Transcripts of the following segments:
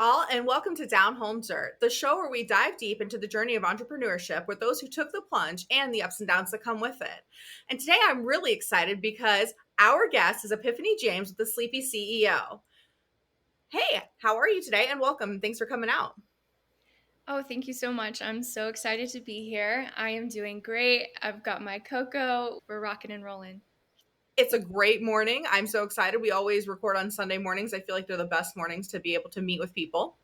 y'all, and welcome to Down Home Dirt, the show where we dive deep into the journey of entrepreneurship with those who took the plunge and the ups and downs that come with it. And today I'm really excited because our guest is Epiphany James with the Sleepy CEO. Hey, how are you today? And welcome. Thanks for coming out. Oh, thank you so much. I'm so excited to be here. I am doing great. I've got my cocoa. We're rocking and rolling. It's a great morning. I'm so excited. We always record on Sunday mornings. I feel like they're the best mornings to be able to meet with people.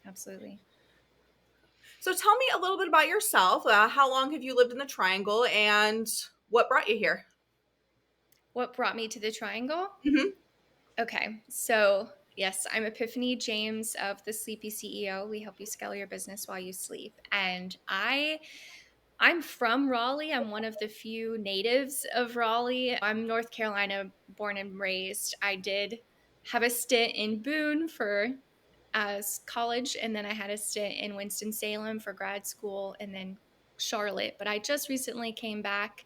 Absolutely. So tell me a little bit about yourself. How long have you lived in the Triangle and what brought you here? What brought me to the Triangle? Mhm. Okay, so yes, I'm Epiphany James of the Sleepy CEO. We help you scale your business while you sleep. And I'm from Raleigh. I'm one of the few natives of Raleigh. I'm North Carolina born and raised. I did have a stint in Boone for as college, and then I had a stint in Winston-Salem for grad school, and then Charlotte. But I just recently came back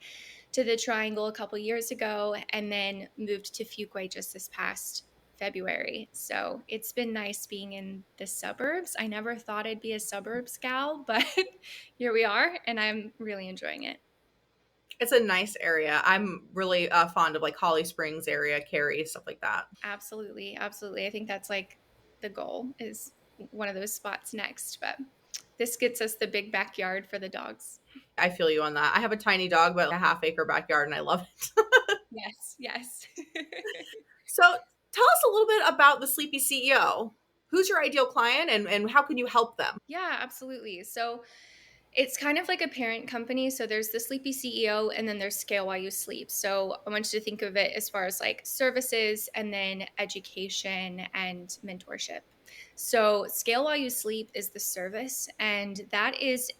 to the Triangle a couple years ago, and then moved to Fuquay just this past February. So it's been nice being in the suburbs. I never thought I'd be a suburbs gal, but here we are, and I'm really enjoying it. It's a nice area. I'm really fond of like Holly Springs area, Cary, stuff like that. Absolutely, absolutely. I think that's like the goal is one of those spots next, but this gets us the big backyard for the dogs. I feel you on that. I have a tiny dog, but a half acre backyard, and I love it. Yes, yes. So tell us a little bit about the Sleepy CEO. Who's your ideal client and how can you help them? Yeah, absolutely. So it's kind of like a parent company. So there's the Sleepy CEO and then there's Scale While You Sleep. So I want you to think of it as far as like services and then education and mentorship. So Scale While You Sleep is the service, and that is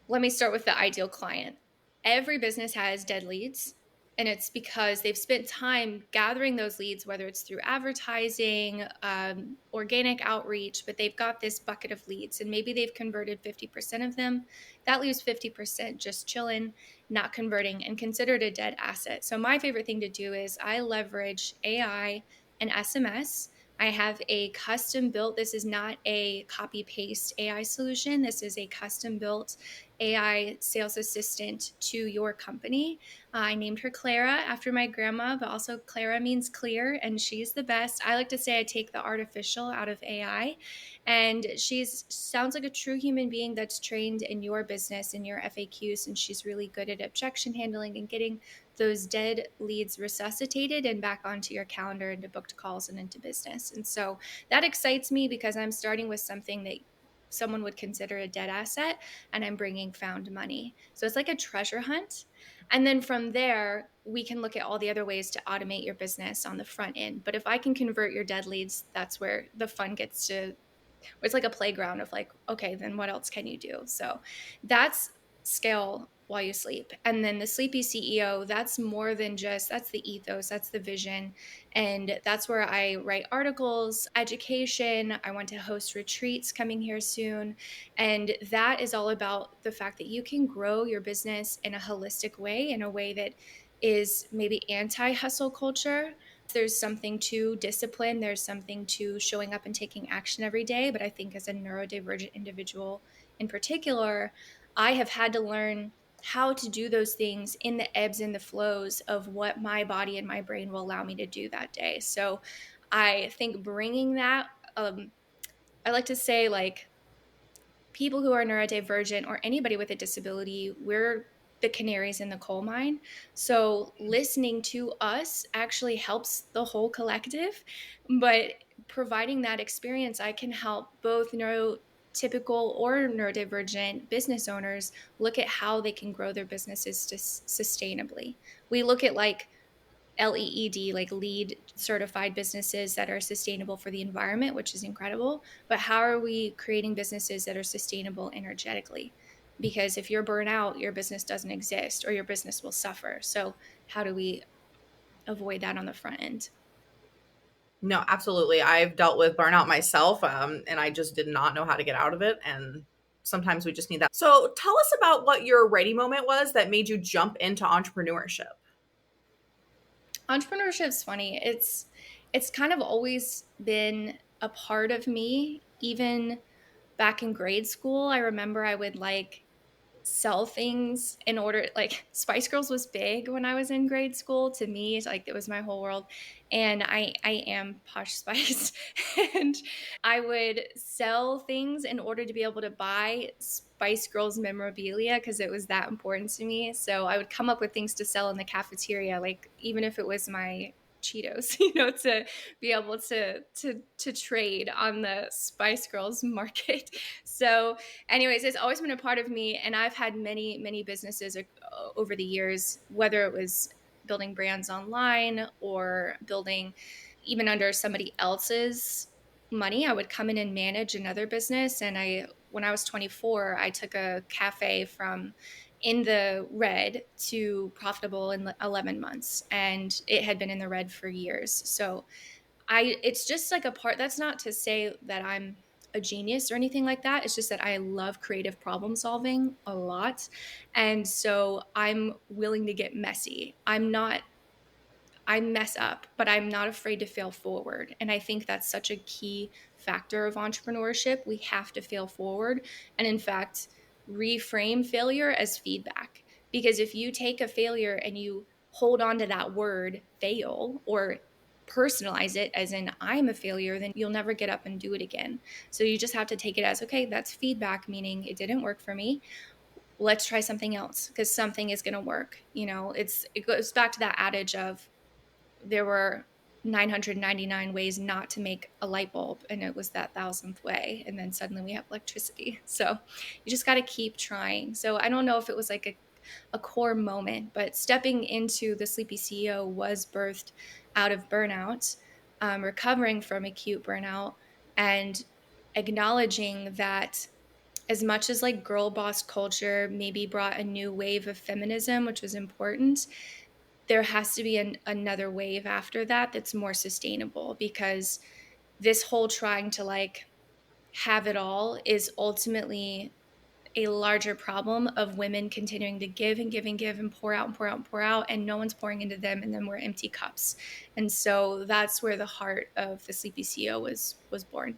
let me start with the ideal client. Every business has dead leads, and it's because they've spent time gathering those leads, whether it's through advertising, organic outreach, but they've got this bucket of leads, and maybe they've converted 50% of them. That leaves 50% just chilling, not converting, and considered a dead asset. So, my favorite thing to do is I leverage AI and SMS. I have a custom built, this is not a copy paste AI solution. This is a custom built AI sales assistant to your company. I named her Clara after my grandma, but also Clara means clear, and she's the best. I like to say I take the artificial out of AI, and she's sounds like a true human being that's trained in your business and your FAQs, and she's really good at objection handling and getting those dead leads resuscitated and back onto your calendar, into booked calls and into business. And so that excites me because I'm starting with something that someone would consider a dead asset, and I'm bringing found money. So it's like a treasure hunt. And then from there, we can look at all the other ways to automate your business on the front end. But if I can convert your dead leads, that's where the fun gets to, it's like a playground of like, okay, then what else can you do? So that's Scale While You Sleep. And then the Sleepy CEO, that's more than just, that's the ethos, that's the vision. And that's where I write articles, education. I want to host retreats coming here soon. And that is all about the fact that you can grow your business in a holistic way, in a way that is maybe anti hustle culture. There's something to discipline, there's something to showing up and taking action every day. But I think as a neurodivergent individual in particular, I have had to learn how to do those things in the ebbs and the flows of what my body and my brain will allow me to do that day. So I think bringing that, I like to say, like, people who are neurodivergent or anybody with a disability, we're the canaries in the coal mine. So listening to us actually helps the whole collective. But providing that experience, I can help both neurotypical or neurodivergent business owners look at how they can grow their businesses sustainably. We look at like LEED, like LEED certified businesses that are sustainable for the environment, which is incredible. But how are we creating businesses that are sustainable energetically? Because if you're burnt out, your business doesn't exist or your business will suffer. So, how do we avoid that on the front end? No, absolutely. I've dealt with burnout myself, and I just did not know how to get out of it. And sometimes we just need that. So tell us about what your ready moment was that made you jump into entrepreneurship. Entrepreneurship is funny. It's kind of always been a part of me. Even back in grade school, I remember I would like sell things in order, like Spice Girls was big when I was in grade school. To me, like it was my whole world. And I am Posh Spice. And I would sell things in order to be able to buy Spice Girls memorabilia because it was that important to me. So I would come up with things to sell in the cafeteria, like even if it was my Cheetos, to be able to trade on the Spice Girls market. So anyways, it's always been a part of me. And I've had many businesses over the years, whether it was building brands online or building even under somebody else's money. I would come in and manage another business. And when I was 24, I took a cafe from in the red to profitable in 11 months. And it had been in the red for years. So it's just like a part. That's not to say that I'm a genius or anything like that. It's just that I love creative problem solving a lot. And so I'm willing to get messy. I mess up, but I'm not afraid to fail forward. And I think that's such a key factor of entrepreneurship. We have to fail forward. And in fact, reframe failure as feedback. Because if you take a failure and you hold on to that word fail or personalize it as in I'm a failure, then you'll never get up and do it again. So you just have to take it as okay, that's feedback, meaning it didn't work for me. Let's try something else because something is going to work. It goes back to that adage of there were 999 ways not to make a light bulb, and it was that thousandth way. And then suddenly we have electricity. So you just got to keep trying. So I don't know if it was like a core moment, but stepping into the Sleepy CEO was birthed out of burnout, recovering from acute burnout, and acknowledging that as much as like girl boss culture maybe brought a new wave of feminism, which was important, there has to be another wave after that that's more sustainable, because this whole trying to like have it all is ultimately a larger problem of women continuing to give and give and give and pour out and pour out and pour out, and no one's pouring into them, and then we're empty cups. And so that's where the heart of the Sleepy CEO was born.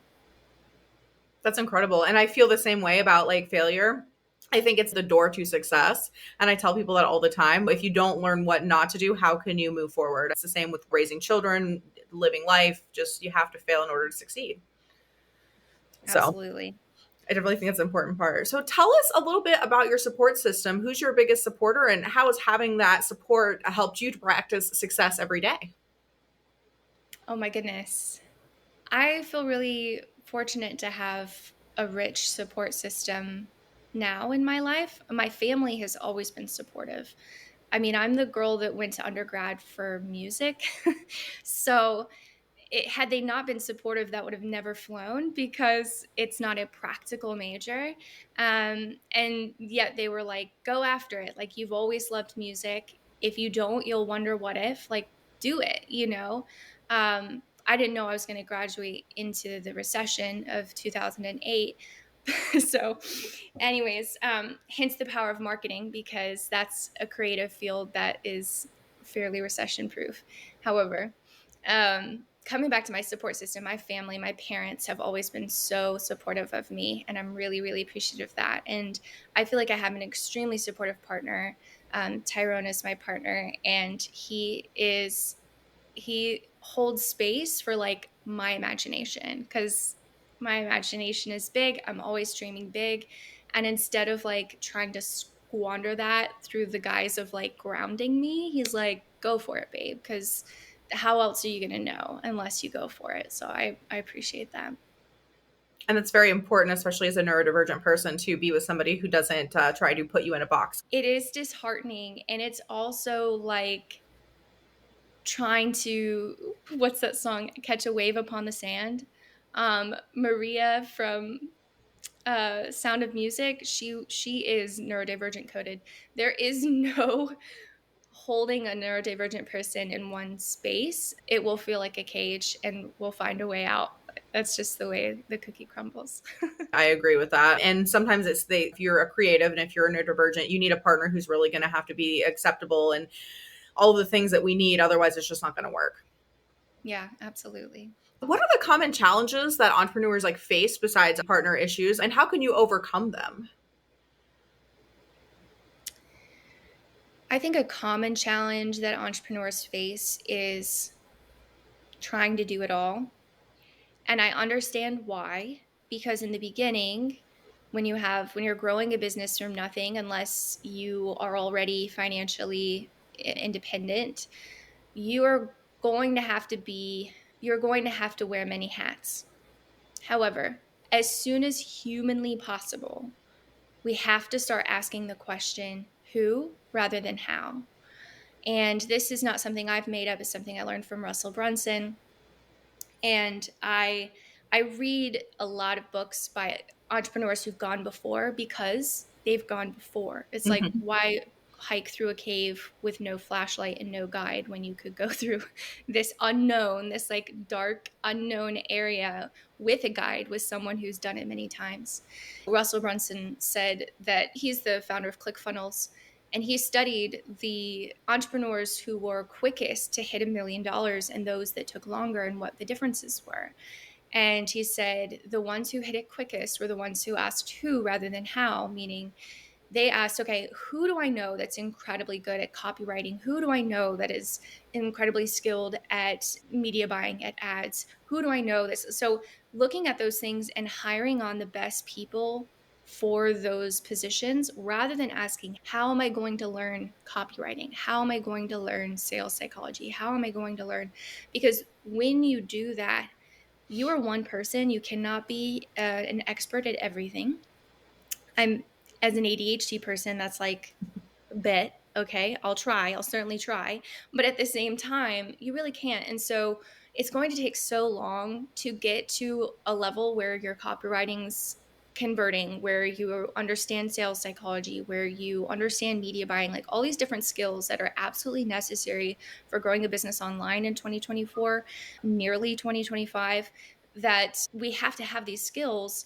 That's incredible. And I feel the same way about like failure. I think it's the door to success. And I tell people that all the time. If you don't learn what not to do, how can you move forward? It's the same with raising children, living life. Just you have to fail in order to succeed. So Absolutely. I really think it's an important part. So tell us a little bit about your support system. Who's your biggest supporter and how has having that support helped you to practice success every day? Oh my goodness. I feel really fortunate to have a rich support system now in my life. My family has always been supportive. I mean, I'm the girl that went to undergrad for music. So had they not been supportive, that would have never flown because it's not a practical major. And yet they were like, go after it. Like, you've always loved music. If you don't, you'll wonder what if. Like, do it. I didn't know I was going to graduate into the recession of 2008. So, anyways, hence the power of marketing, because that's a creative field that is fairly recession proof. However, coming back to my support system, my family, my parents have always been so supportive of me, and I'm really appreciative of that. And I feel like I have an extremely supportive partner. Tyrone is my partner, and he holds space for like my imagination, because my imagination is big. I'm always dreaming big. And instead of like trying to squander that through the guise of like grounding me, he's like, go for it, babe. Because how else are you going to know unless you go for it? So I appreciate that. And it's very important, especially as a neurodivergent person, to be with somebody who doesn't try to put you in a box. It is disheartening. And it's also like trying to, what's that song? Catch a wave upon the sand. Maria from Sound of Music, she is neurodivergent coded. There is no holding a neurodivergent person in one space. It will feel like a cage, and we'll find a way out. That's just the way the cookie crumbles. I agree with that. And sometimes if you're a creative and if you're a neurodivergent, you need a partner who's really going to have to be acceptable and all of the things that we need. Otherwise, it's just not going to work. Yeah, absolutely. What are the common challenges that entrepreneurs like face besides partner issues, and how can you overcome them? I think a common challenge that entrepreneurs face is trying to do it all. And I understand why, because in the beginning, when you're growing a business from nothing, unless you are already financially independent, you are going to have to be you're going to have to wear many hats. However, as soon as humanly possible, we have to start asking the question who rather than how. And this is not something I've made up, it's something I learned from Russell Brunson. And I read a lot of books by entrepreneurs who've gone before because they've gone before. It's like, Mhm. why hike through a cave with no flashlight and no guide when you could go through this unknown, this like dark unknown area with a guide, with someone who's done it many times. Russell Brunson said that he's the founder of ClickFunnels, and he studied the entrepreneurs who were quickest to hit $1 million and those that took longer and what the differences were. And he said the ones who hit it quickest were the ones who asked who rather than how, meaning they asked, okay, who do I know that's incredibly good at copywriting? Who do I know that is incredibly skilled at media buying, at ads? Who do I know that's so looking at those things and hiring on the best people for those positions rather than asking, how am I going to learn copywriting? How am I going to learn sales psychology? How am I going to learn? Because when you do that, you are one person. You cannot be an expert at everything. I'm as an ADHD person, that's like bet, okay, I'll try, I'll certainly try. But at the same time, you really can't. And so it's going to take so long to get to a level where your copywriting's converting, where you understand sales psychology, where you understand media buying, like all these different skills that are absolutely necessary for growing a business online in 2024, nearly 2025, that we have to have these skills.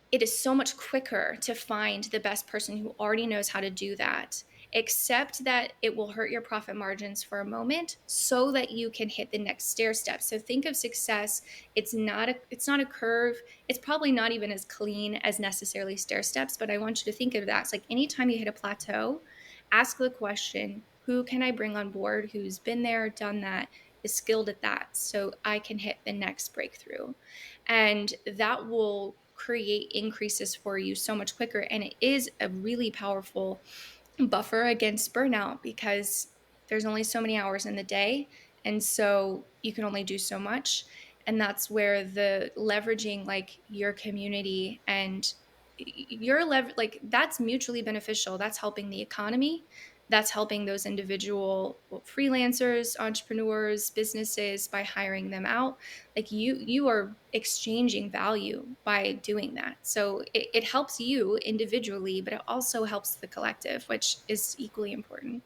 It is so much quicker to find the best person who already knows how to do that, except that it will hurt your profit margins for a moment so that you can hit the next stair step. So think of success, it's not a curve. It's probably not even as clean as necessarily stair steps, but I want you to think of that. It's like anytime you hit a plateau, ask the question, who can I bring on board who's been there, done that, is skilled at that so I can hit the next breakthrough. And that will create increases for you so much quicker. And it is a really powerful buffer against burnout because there's only so many hours in the day. And so you can only do so much. And that's where the leveraging like your community and like that's mutually beneficial. That's helping the economy. That's helping those individual freelancers, entrepreneurs, businesses by hiring them out. Like you are exchanging value by doing that. So it helps you individually, but it also helps the collective, which is equally important.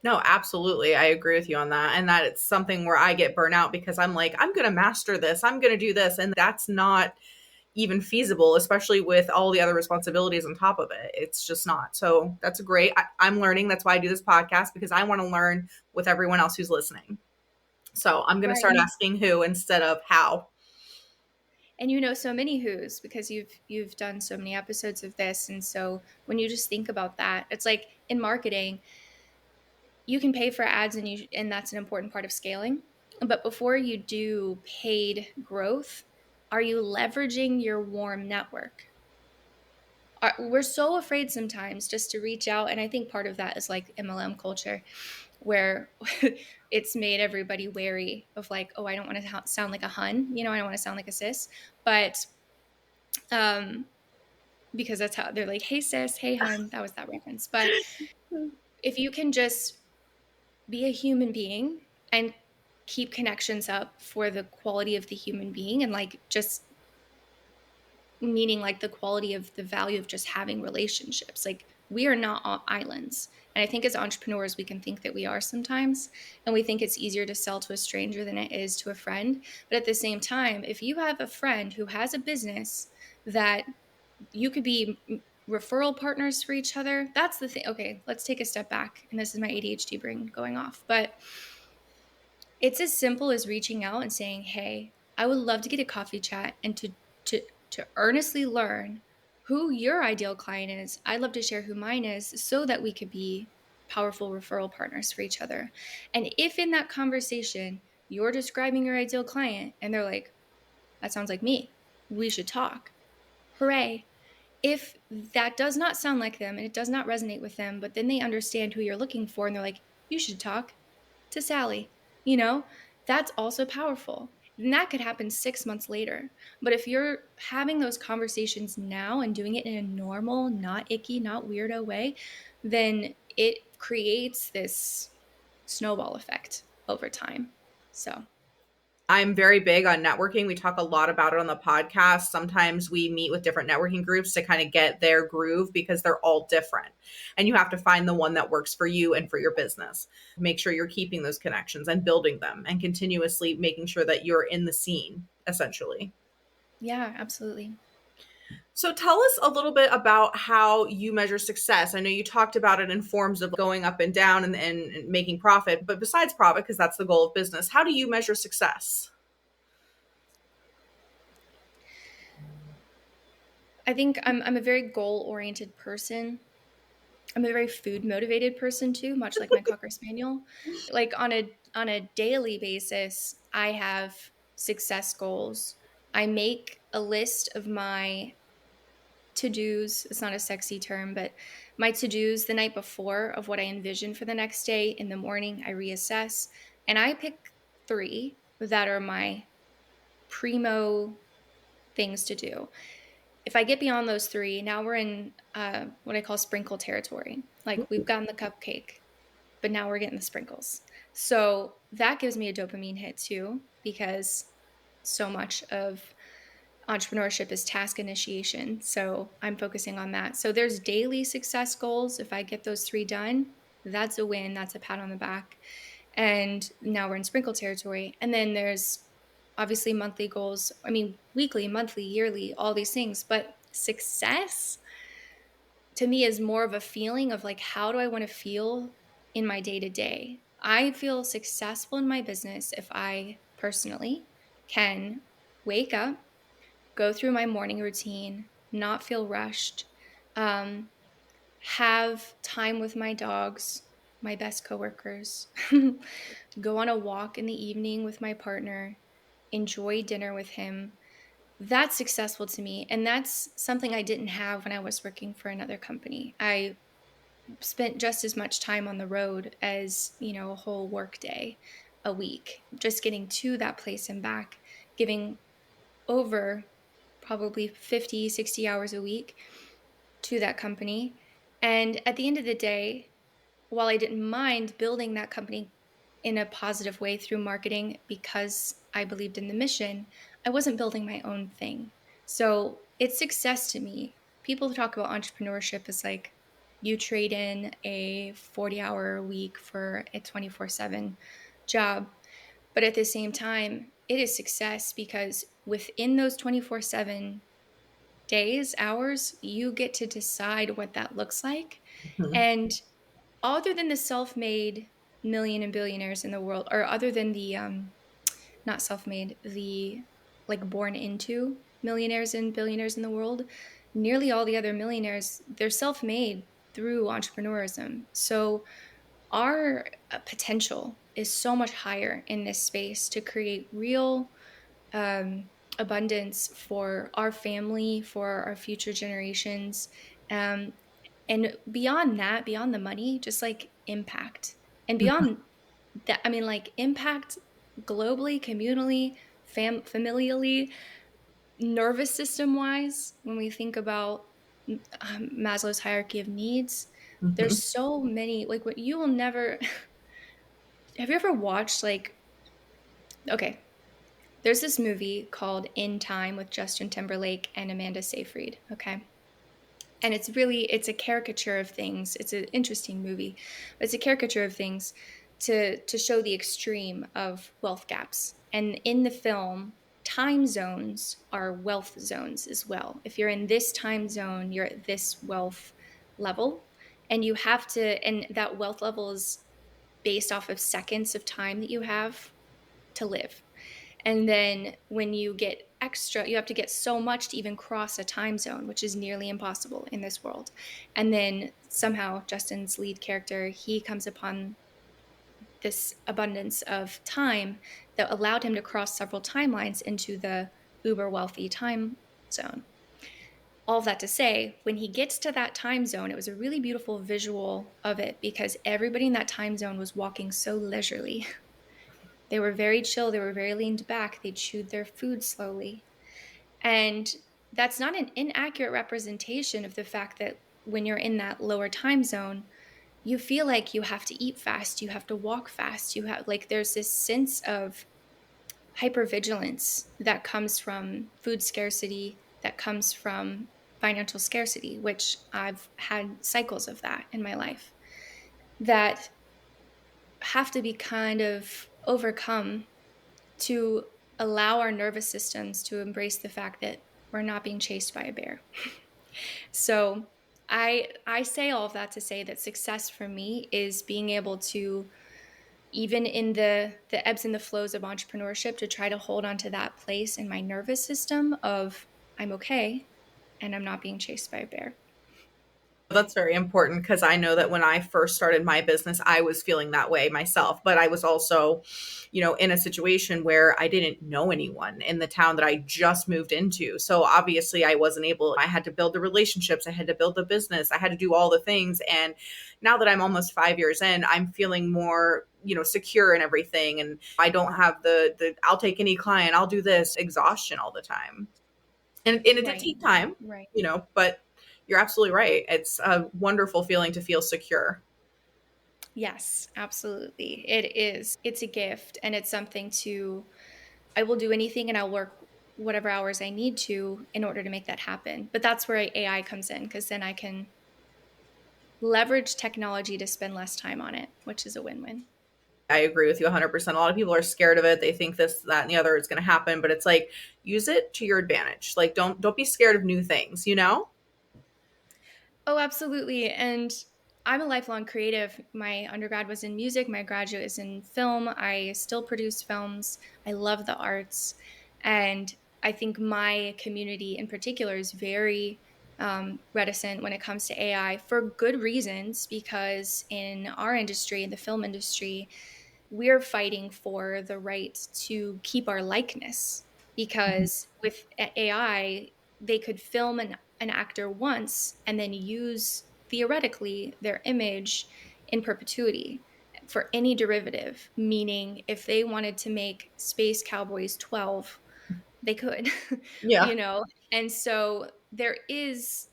No, absolutely. I agree with you on that. And that it's something where I get burnout because I'm like, I'm going to master this. I'm going to do this. And that's not even feasible, especially with all the other responsibilities on top of it. It's just not. So that's great. I'm learning. That's why I do this podcast because I want to learn with everyone else who's listening. So I'm going to Right. start asking who instead of how. And you know so many who's because you've done so many episodes of this. And so when you just think about that, it's like in marketing, you can pay for ads and that's an important part of scaling. But before you do paid growth, are you leveraging your warm network? We're so afraid sometimes just to reach out, and I think part of that is like MLM culture where it's made everybody wary of like, oh, I don't want to sound like a hun, I don't want to sound like a sis. But um because that's how they're like, hey sis, hey hun, that was that reference. But if you can just be a human being and keep connections up for the quality of the human being, and like just meaning like the quality of the value of just having relationships. Like we are not all islands. And I think as entrepreneurs, we can think that we are sometimes. And we think it's easier to sell to a stranger than it is to a friend. But at the same time, if you have a friend who has a business that you could be referral partners for each other, that's the thing. Okay, let's take a step back. And this is my ADHD brain going off. But It's as simple as reaching out and saying, "Hey, I would love to get a coffee chat and to to earnestly learn who your ideal client is. I'd love to share who mine is so that we could be powerful referral partners for each other." And if in that conversation you're describing your ideal client and they're like, "That sounds like me. We should talk." Hooray. If that does not sound like them and it does not resonate with them, but then they understand who you're looking for and they're like, "You should talk to Sally," you know, that's also powerful. And that could happen 6 months later. But if you're having those conversations now and doing it in a normal, not icky, not weirdo way, then it creates this snowball effect over time. So, I'm very big on networking. We talk a lot about it on the podcast. Sometimes we meet with different networking groups to kind of get their groove because they're all different. And you have to find the one that works for you and for your business. Make sure you're keeping those connections and building them and continuously making sure that you're in the scene, essentially. yeah, absolutely. So tell us a little bit about how you measure success. I know you talked about it in forms of going up and down and making profit, but besides profit, because that's the goal of business, how do you measure success? I think I'm a very goal-oriented person. I'm a very food motivated person too, much like my cocker spaniel. Like on a daily basis, I have success goals. I make a list of my to-dos. It's not a sexy term, but my to-dos the night before of what I envision for the next day. In the morning, I reassess and I pick 3 that are my primo things to do. If I get beyond those 3, now we're in what I call sprinkle territory. Like we've gotten the cupcake, but now we're getting the sprinkles. So that gives me a dopamine hit too, because so much of entrepreneurship is task initiation. So I'm focusing on that. So there's daily success goals. If I get those 3 done, that's a win. That's a pat on the back. And now we're in sprinkle territory. And then there's obviously monthly goals. I mean, weekly, monthly, yearly, all these things. But success to me is more of a feeling of like, how do I want to feel in my day to day? I feel successful in my business if I personally can wake up, go through my morning routine, not feel rushed, um, have time with my dogs, my best coworkers, go on a walk in the evening with my partner, enjoy dinner with him. That's successful to me. And that's something I didn't have when I was working for another company. I spent just as much time on the road as, a whole work day a week, just getting to that place and back, giving over probably 50, 60 hours a week to that company. And at the end of the day, while I didn't mind building that company in a positive way through marketing because I believed in the mission, I wasn't building my own thing. So it's success to me. People talk about entrepreneurship as like you trade in a 40-hour week for a 24/7 job. But at the same time, it is success because within those 24/7 days, hours, you get to decide what that looks like. Mhm. And other than the self-made million and billionaires in the world, or other than the not self-made, the like born into millionaires and billionaires in the world, nearly all the other millionaires, they're self-made through entrepreneurism. So our potential is so much higher in this space to create real abundance for our family, for our future generations. Um, and beyond that, beyond the money, just like impact. And beyond that, I mean, like impact globally, communally, familially, nervous system wise, when we think about Maslow's hierarchy of needs, there's Mhm. so many, like what you will never, have you ever watched like, okay, there's this movie called In Time with Justin Timberlake and Amanda Seyfried, okay? And it's a caricature of things. It's an interesting movie, but it's a caricature of things to show the extreme of wealth gaps. And in the film, time zones are wealth zones as well. If you're in this time zone, you're at this wealth level, and and that wealth level is based off of seconds of time that you have. to live. And then when you get extra, you have to get so much to even cross a time zone, which is nearly impossible in this world. And then somehow Justin's lead character, he comes upon this abundance of time that allowed him to cross several timelines into the uber wealthy time zone. All of that to say, when he gets to that time zone, it was a really beautiful visual of it because everybody in that time zone was walking so leisurely. They were very chill, they were very leaned back, they chewed their food slowly. And that's not an inaccurate representation of the fact that when you're in that lower time zone, you feel like you have to eat fast, you have to walk fast, you have like there's this sense of hypervigilance that comes from food scarcity, that comes from financial scarcity, which I've had cycles of that in my life that have to be kind of overcome to allow our nervous systems to embrace the fact that we're not being chased by a bear. So I say all of that to say that success for me is being able to, even in the ebbs and the flows of entrepreneurship, to try to hold on to that place in my nervous system of I'm okay and I'm not being chased by a bear. That's very important because I know that when I first started my business, I was feeling that way myself. But I was also, in a situation where I didn't know anyone in the town that I just moved into. So obviously, I wasn't able, I had to build the relationships, I had to build the business, I had to do all the things. And now that I'm almost 5 years in, I'm feeling more secure and everything, and I don't have the I'll take any client, I'll do this exhaustion all the time. And it did Right. take time, Right. but you're absolutely right. It's a wonderful feeling to feel secure. Yes, absolutely. It is. It's a gift and it's something to I will do anything and I'll work whatever hours I need to in order to make that happen. But that's where AI comes in because then I can leverage technology to spend less time on it, which is a win-win. I agree with you 100%. A lot of people are scared of it. They think this, that, and the other is going to happen, but it's like use it to your advantage. Like don't be scared of new things, you know? Oh, absolutely. And I'm a lifelong creative. My undergrad was in music, my graduate is in film. I still produce films. I love the arts. And I think my community in particular is very reticent when it comes to AI for good reasons, because in our industry, in the film industry, we're fighting for the right to keep our likeness Mhm. because with AI, they could film an actor once and then use theoretically their image in perpetuity for any derivative. Meaning, if they wanted to make Space Cowboys 12, they could, Yeah. you know? And so there is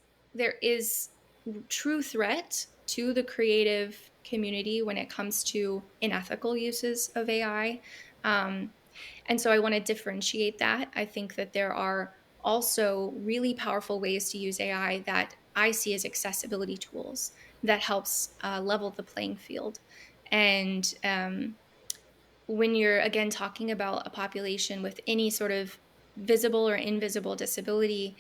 true threat to the creative community when it comes to unethical uses of AI. Um, and so I want to differentiate that. I think that there are also really powerful ways to use AI that I see as accessibility tools that helps level the playing field. And when you're again talking about a population with any sort of visible or invisible disability,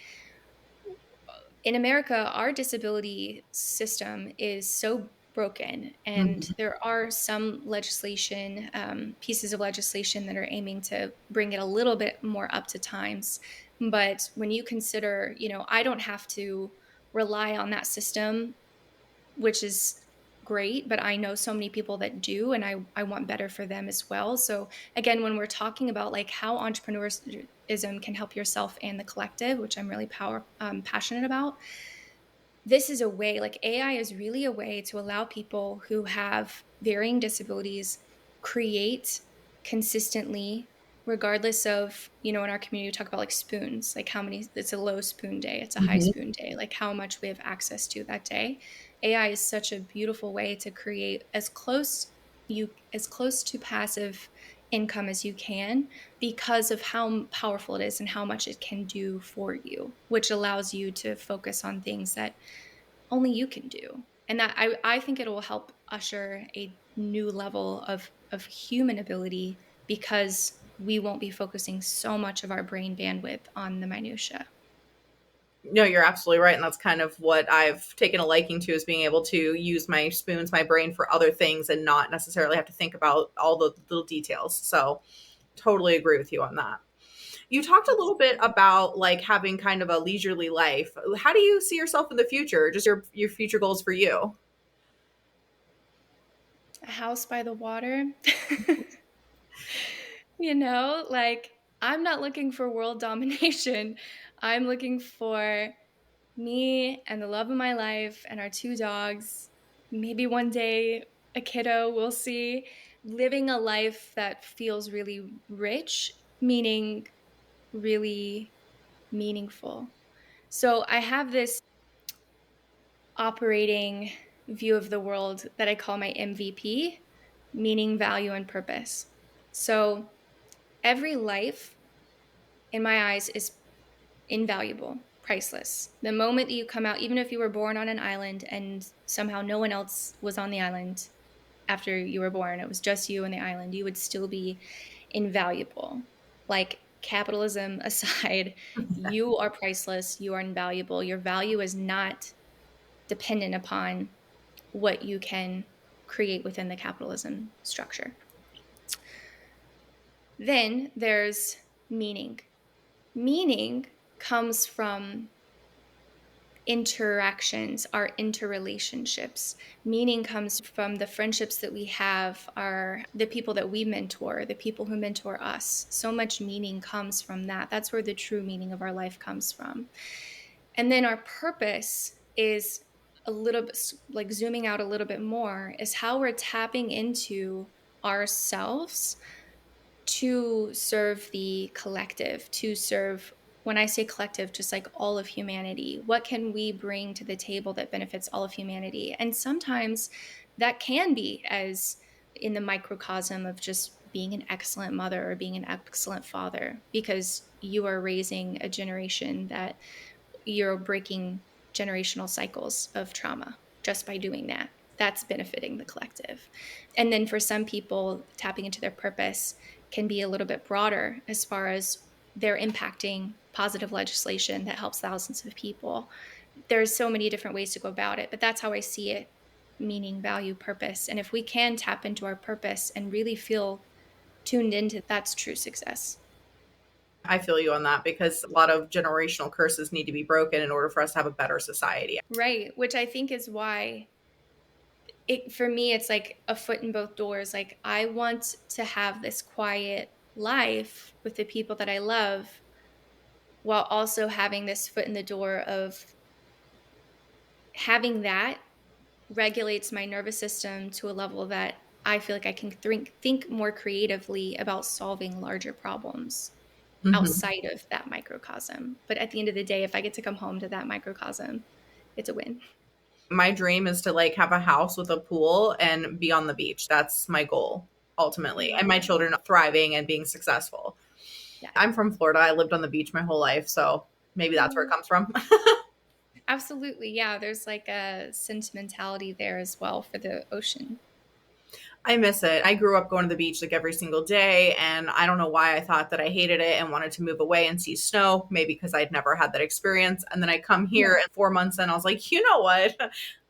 in America, our disability system is so broken, and Mhm. there are some legislation, pieces of legislation that are aiming to bring it a little bit more up to times. But when you consider, I don't have to rely on that system, which is great, but I know so many people that do, and I want better for them as well. So again, when we're talking about like how entrepreneurism can help yourself and the collective, which I'm really passionate about, this is a way, like AI is really a way to allow people who have varying disabilities create consistently, regardless of, in our community, we talk about like spoons, like how many, it's a low spoon day, it's a high Mhm. spoon day, like how much we have access to that day. AI is such a beautiful way to create as close to passive income as you can because of how powerful it is and how much it can do for you, which allows you to focus on things that only you can do. And that I think it will help usher a new level of human ability because we won't be focusing so much of our brain bandwidth on the minutia. No, you're absolutely right. And that's kind of what I've taken a liking to, is being able to use my spoons, my brain for other things and not necessarily have to think about all the little details. So Totally agree with you on that. You talked a little bit Absolutely. about like having kind of a leisurely life. How do you see yourself in the future? Just your future goals for you? A house by the water. Like I'm not looking for world domination. I'm looking for me and the love of my life and our two dogs. Maybe one day a kiddo, we'll see. Living a life that feels really rich, meaning really meaningful. So I have this operating view of the world that I call my MVP, meaning, value, and purpose. So every life, in my eyes, is invaluable, priceless. The moment that you come out, even if you were born on an island and somehow no one else was on the island after you were born, it was just you and the island, you would still be invaluable. Like capitalism aside, you are priceless, you are invaluable. Your value is not dependent upon what you can create within the capitalism structure. Then there's meaning. Meaning comes from interactions, our interrelationships. Meaning comes from the friendships that we have, are the people that we mentor, the people who mentor us. So much meaning comes from that. That's where the true meaning of our life comes from. And then our purpose is a little bit like zooming out a little bit more, is how we're tapping into ourselves to serve the collective, to serve, when I say collective, just like all of humanity. What can we bring to the table that benefits all of humanity? And sometimes that can be as in the microcosm of just being an excellent mother or being an excellent father, because you are raising a generation that you're breaking generational cycles of trauma just by doing that. That's benefiting the collective. And then for some people, tapping into their purpose can be a little bit broader as far as they're impacting positive legislation that helps thousands of people. There's so many different ways to go about it, but that's how I see it: meaning, value, purpose. And if we can tap into our purpose and really feel tuned into, that's true success. I feel you on that because a lot of generational curses need to be broken in order for us to have a better society. Right. Which I think is why it, for me, it's like a foot in both doors. Like I want to have this quiet life with the people that I love, while also having this foot in the door of having that regulates my nervous system to a level that I feel like I can think more creatively about solving larger problems Mhm. outside of that microcosm. But at the end of the day, if I get to come home to that microcosm, it's a win. My dream is to like have a house with a pool and be on the beach. That's my goal I ultimately. love And my that. children thriving and being successful. Yeah. I'm from Florida. I lived on the beach my whole life, so maybe that's where it Oh, comes from. absolutely. Yeah. There's like a sentimentality there as well for the ocean. I miss it. I grew up going to the beach like every single day, and I don't know why I thought that I hated it and wanted to move away and see snow, maybe because I'd never had that experience. And then I come here Yeah. and 4 months in, I was like, you know what?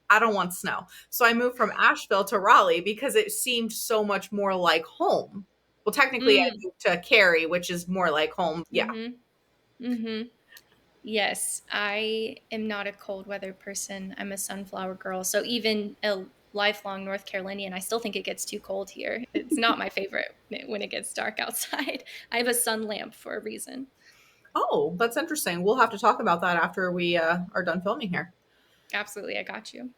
I don't want snow. So I moved from Asheville to Raleigh because it seemed so much more like home. Well, technically, I Mm. moved to Cary, which is more like home. Yeah. Mm-hmm. Mm-hmm. Yes, I am not a cold weather person. I'm a sunflower girl. So even a lifelong North Carolinian, I still think it gets too cold here. It's not my favorite when it gets dark outside. I have a sun lamp for a reason. Oh, that's interesting. We'll have to talk about that after we are done filming here. Absolutely, I got you.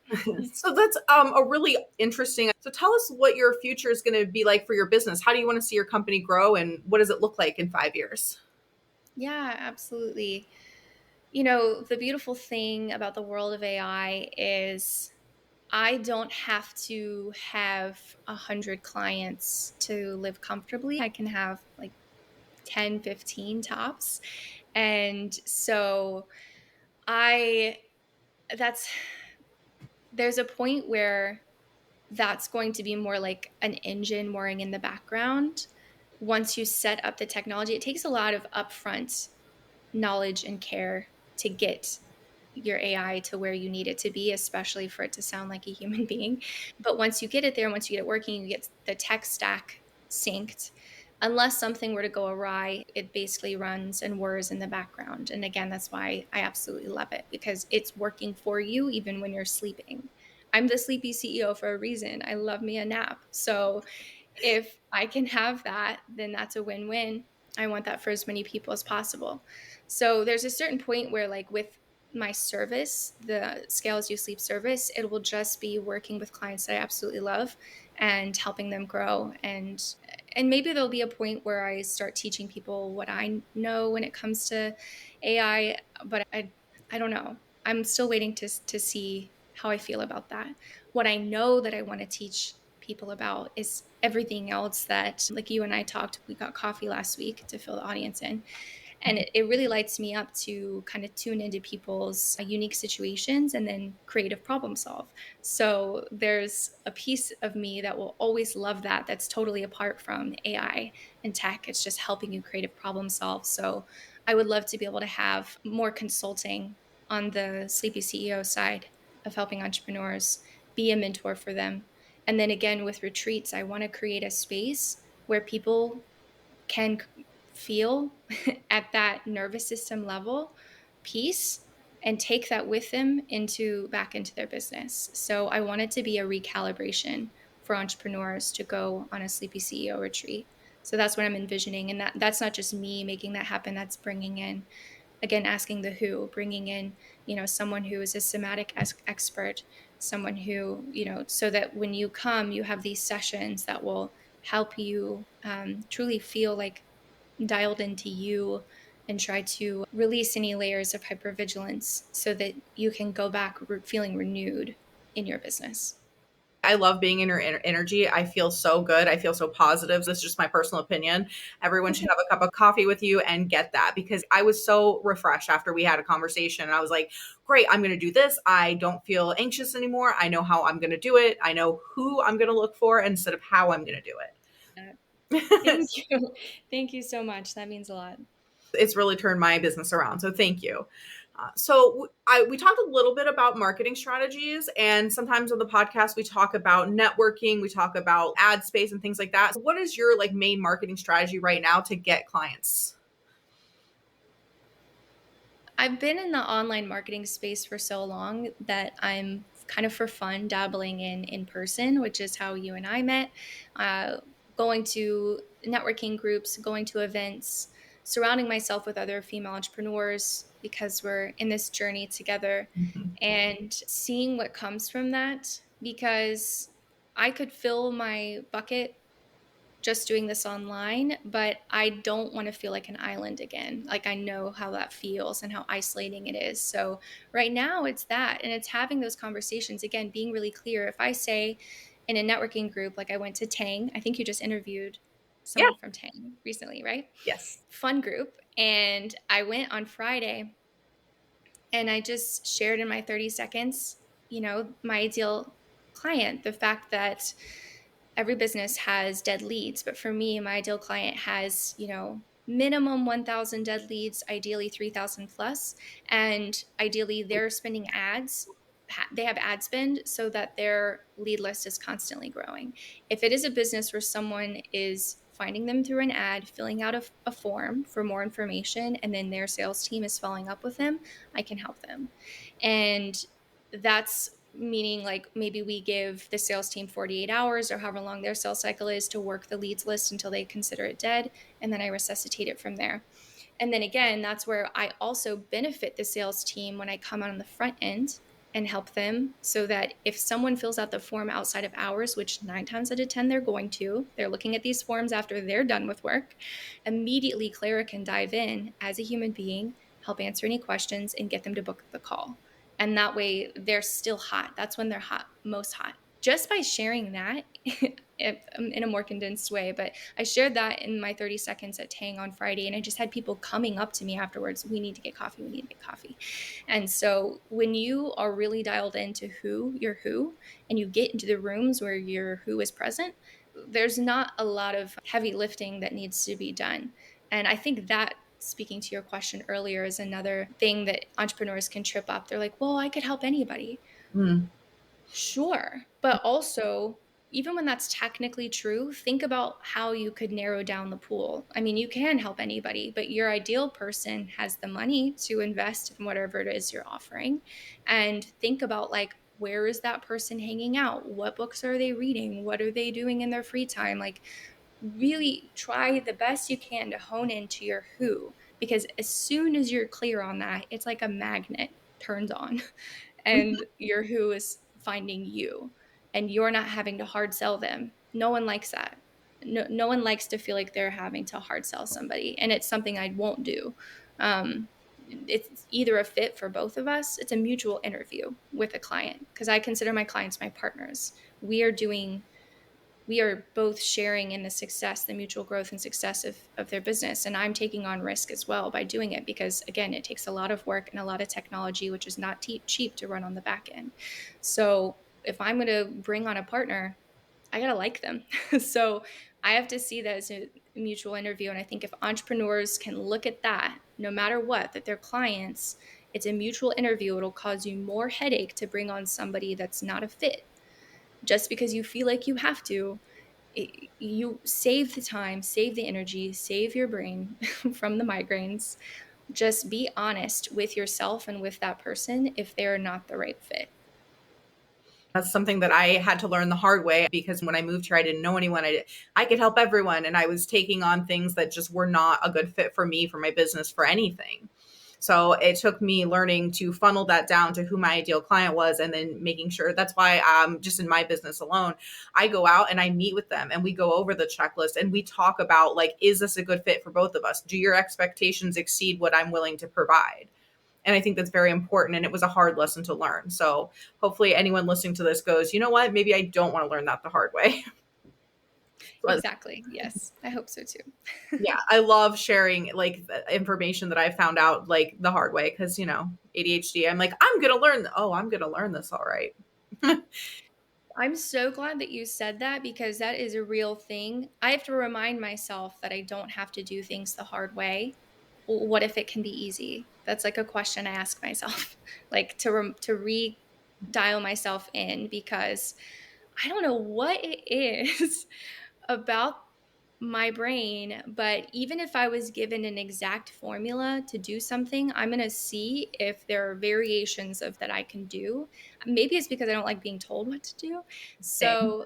So that's a really interesting. So tell us what your future is going to be like for your business. How do you want to see your company grow and what does it look like in 5 years? Yeah, absolutely. The beautiful thing about the world of AI is I don't have to have 100 clients to live comfortably. I can have like 10, 15 tops. And so I, that's, there's a point where that's going to be more like an engine whirring in the background. Once you set up the technology, it takes a lot of upfront knowledge and care to get your AI to where you need it to be, especially for it to sound like a human being. But once you get it there, once you get it working, you get the tech stack synced. unless something were to go awry, it basically runs and whirs in the background. And again, that's why I absolutely love it, because it's working for you even when you're sleeping. I'm the sleepy CEO for a reason. I love me a nap. So if I can have that, then that's a win-win. I want that for as many people as possible. So there's a certain point where, like with my service, the Scale As You Sleep service, it will just be working with clients that I absolutely love and helping them grow. And maybe there'll be a point where I start teaching people what I know when it comes to AI, but I don't know. I'm still waiting to see how I feel about that. What I know that I want to teach people about is everything else that, like you and I talked, we got coffee last week to fill the audience in. And it really lights me up to kind of tune into people's unique situations and then creative problem solve. So there's a piece of me that will always love that, that's totally apart from AI and tech. It's just helping you creative problem solve. So I would love to be able to have more consulting on the Sleepy CEO side of helping entrepreneurs, be a mentor for them. And then again, with retreats, I want to create a space where people can feel at that nervous system level peace and take that with them into back into their business. So I want it to be a recalibration for entrepreneurs to go on a Sleepy CEO retreat. So that's what I'm envisioning, and that's not just me making that happen. That's bringing in, again, asking the who, bringing in, someone who is a somatic expert, someone who, so that when you come, you have these sessions that will help you truly feel like dialed into you and try to release any layers of hypervigilance so that you can go back feeling renewed in your business. I love being in your energy. I feel so good. I feel so positive. This is just my personal opinion. Everyone should have a cup of coffee with you and get that, because I was so refreshed after we had a conversation. And I was like, great, I'm going to do this. I don't feel anxious anymore. I know how I'm going to do it. I know who I'm going to look for instead of how I'm going to do Uh, it. Thank you. Thank you so much. That means a lot. It's really turned my business around. So thank you. We talked a little bit about marketing strategies, and sometimes on the podcast we talk about networking, we talk about ad space and things like that. So what is your like main marketing strategy right now to get clients? I've been in the online marketing space for so long that I'm kind of for fun dabbling in person, which is how you and I met. Uh, Going to networking groups, going to events, surrounding myself with other female entrepreneurs because we're in this journey together, Mhm. and seeing what comes from that. Because I could fill my bucket just doing this online, but I don't want to feel like an island again. Like I know how that feels and how isolating it is. So right now it's that, and it's having those conversations again, being really clear. If I say in a networking group, like I went to Tang, I think you just interviewed Yeah. someone from Tang recently, right? Yes. Fun group. And I went on Friday and I just shared in my 30 seconds, my ideal client, the fact that every business has dead leads, but for me, my ideal client has, minimum 1,000 dead leads, ideally 3,000 plus, and ideally they're spending ads. They have ad spend so that their lead list is constantly growing. If it is a business where someone is finding them through an ad, filling out a form for more information, and then their sales team is following up with them, I can help them. And that's meaning like maybe we give the sales team 48 hours or however long their sales cycle is to work the leads list until they consider it dead, and then I resuscitate it from there. And then again, that's where I also benefit the sales team when I come out on the front end and help them, so that if someone fills out the form outside of hours, which 9 times out of 10 they're going to, they're looking at these forms after they're done with work, immediately Clara can dive in as a human being, help answer any questions, and get them to book the call. And that way they're still hot. That's when they're hot, most hot. Just by sharing that in a more condensed way. But I shared that in my 30 seconds at Tang on Friday, and I just had people coming up to me afterwards. We need to get coffee. We need to get coffee. And so when you are really dialed into your who, and you get into the rooms where your who is present, there's not a lot of heavy lifting that needs to be done. And I think that, speaking to your question earlier, is another thing that entrepreneurs can trip up. They're like, well, I could help anybody. Mm. Sure. But also, even when that's technically true, think about how you could narrow down the pool. I mean, you can help anybody, but your ideal person has the money to invest in whatever it is you're offering. And think about like, where is that person hanging out? What books are they reading? What are they doing in their free time? Like, really try the best you can to hone into your who, because as soon as you're clear on that, it's like a magnet turns on and your who is finding you, and you're not having to hard sell them. No one likes that. No one likes to feel like they're having to hard sell somebody, and it's something I won't do. It's either a fit for both of us. It's a mutual interview with a client, because I consider my clients my partners. We are both sharing in the success, the mutual growth and success of their business. And I'm taking on risk as well by doing it, because again, it takes a lot of work and a lot of technology, which is not cheap to run on the back end. So if I'm going to bring on a partner, I got to like them. So I have to see that as a mutual interview. And I think if entrepreneurs can look at that, no matter what, that their clients, it's a mutual interview, it'll cause you more headache to bring on somebody that's not a fit just because you feel like you have to. You save the time, save the energy, save your brain from the migraines. Just be honest with yourself and with that person if they're not the right fit. That's something that I had to learn the hard way, because when I moved here, I didn't know anyone. I could help everyone, and I was taking on things that just were not a good fit for me, for my business, for anything. So it took me learning to funnel that down to who my ideal client was, and then making sure. That's why just in my business alone, I go out and I meet with them and we go over the checklist and we talk about, like, is this a good fit for both of us? Do your expectations exceed what I'm willing to provide? And I think that's very important. And it was a hard lesson to learn. So hopefully anyone listening to this goes, you know what, maybe I don't want to learn that the hard way. So, Exactly. Yes, I hope so too. yeah, I love sharing like the information that I found out like the hard way. Cause ADHD, I'm like, I'm going to learn this. All right. I'm so glad that you said that, because that is a real thing. I have to remind myself that I don't have to do things the hard way. What if it can be easy? That's like a question I ask myself, like to re-dial myself in, because I don't know what it is about my brain, but even if I was given an exact formula to do something, I'm going to see if there are variations of that I can do. Maybe it's because I don't like being told what to do. Same. So,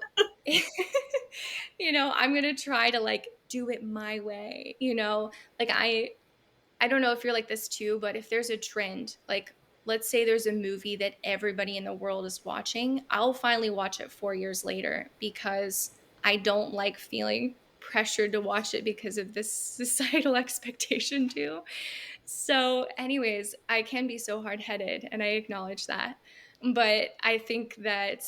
I'm going to try to like do it my way, like I don't know if you're like this too, but if there's a trend, like let's say there's a movie that everybody in the world is watching, I'll finally watch it 4 years later, because I don't like feeling pressured to watch it because of this societal expectation too. So, anyways, I can be so hard headed, and I acknowledge that. But I think that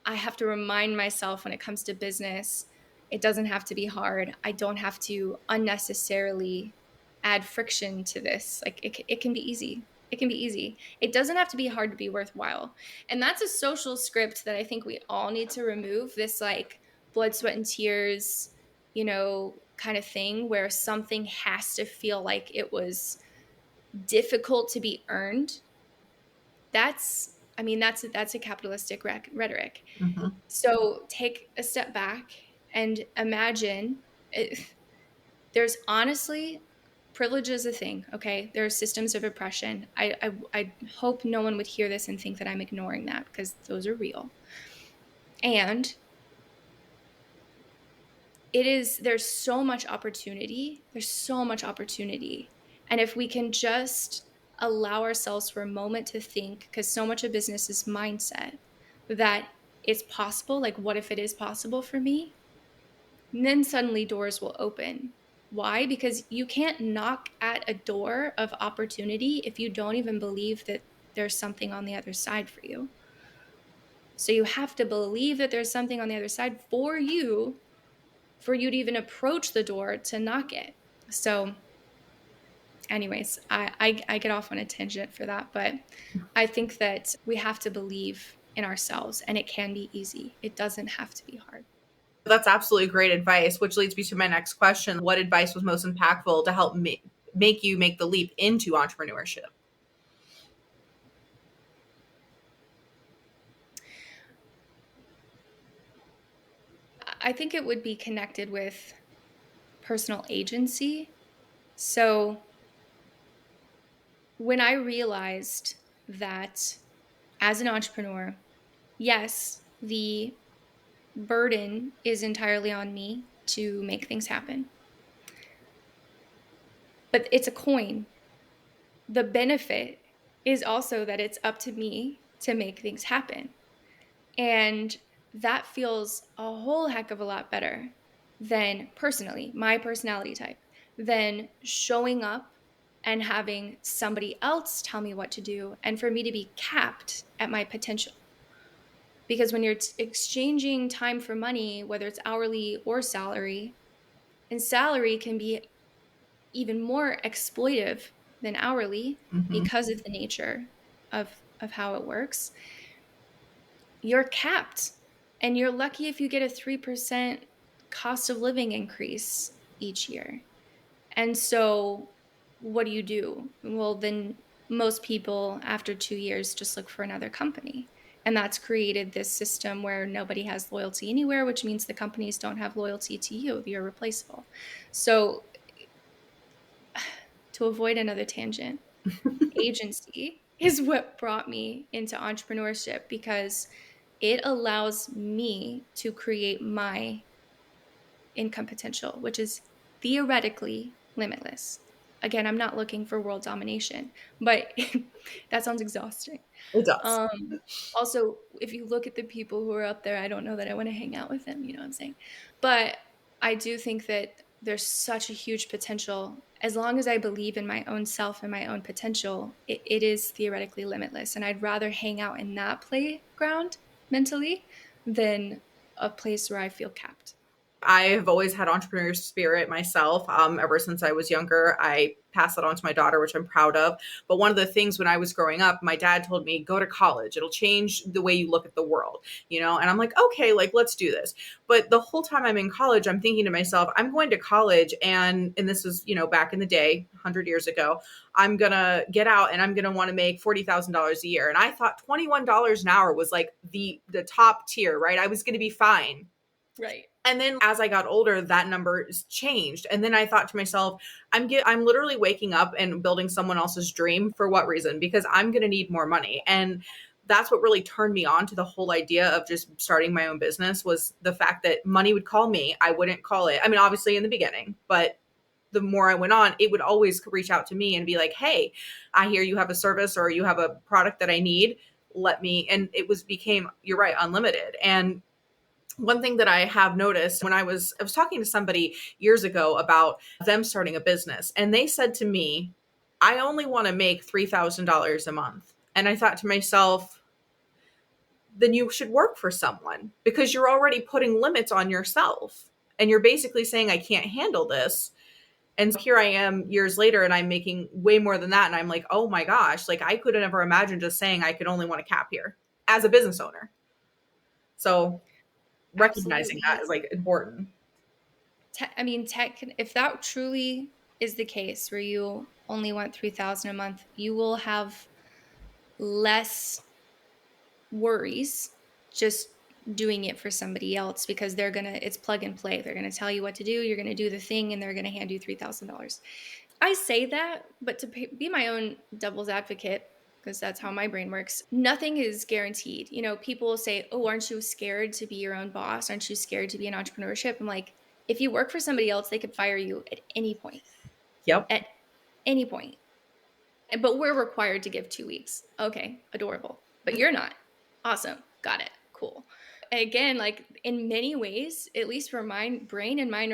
I have to remind myself when it comes to business, it doesn't have to be hard. I don't have to unnecessarily add friction to this. Like it can be easy. It can be easy. It doesn't have to be hard to be worthwhile. And that's a social script that I think we all need to remove, this like blood, sweat, and tears, kind of thing where something has to feel like it was difficult to be earned. That's a capitalistic rhetoric. Mhm. So take a step back and imagine there's honestly privilege is a thing. Okay, there are systems of oppression. I hope no one would hear this and think that I'm ignoring that, because those are real. And there's so much opportunity. There's so much opportunity. And if we can just allow ourselves for a moment to think, because so much of business is mindset, that it's possible, like what if it is possible for me? And then suddenly doors will open. Why? Because you can't knock at a door of opportunity if you don't even believe that there's something on the other side for you. So you have to believe that there's something on the other side for you to even approach the door to knock it. So, anyways, I get off on a tangent for that, but I think that we have to believe in ourselves, and it can be easy. It doesn't have to be hard. That's absolutely great advice, which leads me to my next question. What advice was most impactful to help make you make the leap into entrepreneurship? I think it would be connected with personal agency. So when I realized that as an entrepreneur, yes, the burden is entirely on me to make things happen, but it's a coin. The benefit is also that it's up to me to make things happen. And that feels a whole heck of a lot better than personally, my personality type, than showing up and having somebody else tell me what to do and for me to be capped at my potential. Because when you're exchanging time for money, whether it's hourly or salary, and salary can be even more exploitive than hourly Mhm. because of the nature of how it works, you're capped. And you're lucky if you get a 3% cost of living increase each year. And so what do? Well, then most people after 2 years just look for another company. And that's created this system where nobody has loyalty anywhere, which means the companies don't have loyalty to you. You're replaceable. So, to avoid another tangent, agency is what brought me into entrepreneurship because it allows me to create my income potential, which is theoretically limitless. Again, I'm not looking for world domination, but that sounds exhausting. It does. Um, Also, if you look at the people who are up there, I don't know that I want to hang out with them, you know what I'm saying? But I do think that there's such a huge potential. As long as I believe in my own self and my own potential, it is theoretically limitless. And I'd rather hang out in that playground mentally than a place where I feel capped. I have always had entrepreneur spirit myself. Ever since I was younger, I passed that on to my daughter, which I'm proud of. But one of the things when I was growing up, my dad told me, go to college. It'll change the way you look at the world, And I'm like, okay, like, let's do this. But the whole time I'm in college, I'm thinking to myself, I'm going to college. And this was, back in the day, 100 years ago, I'm going to get out and I'm going to want to make $40,000 a year. And I thought $21 an hour was like the top tier, right? I was going to be fine. Right. And then as I got older, that number changed. And then I thought to myself, I'm literally waking up and building someone else's dream. For what reason? Because I'm going to need more money. And that's what really turned me on to the whole idea of just starting my own business, was the fact that money would call me. I wouldn't call it. I mean, obviously in the beginning, but the more I went on, it would always reach out to me and be like, hey, I hear you have a service or you have a product that I need. Let me, and it became, you're right, unlimited. And one thing that I have noticed when I was talking to somebody years ago about them starting a business, and they said to me, I only want to make $3,000 a month. And I thought to myself, then you should work for someone, because you're already putting limits on yourself. And you're basically saying, I can't handle this. And so here I am years later and I'm making way more than that. And I'm like, oh my gosh, like I could have never imagined just saying I could only want a cap here as a business owner. So recognizing that Absolutely. is like important. I mean, if that truly is the case where you only want 3,000 a month, you will have less worries just doing it for somebody else because it's plug and play. They're going to tell you what to do, you're going to do the thing, and they're going to hand you $3,000. I say that, but to be my own devil's advocate, because that's how my brain works, nothing is guaranteed. People will say, oh, aren't you scared to be your own boss? Aren't you scared to be in entrepreneurship? I'm like, if you work for somebody else, they could fire you at any point, Yep. at any point. But we're required to give 2 weeks. Okay, adorable. But you're not. Awesome. Got it. Cool. Again, like in many ways, at least for my brain and my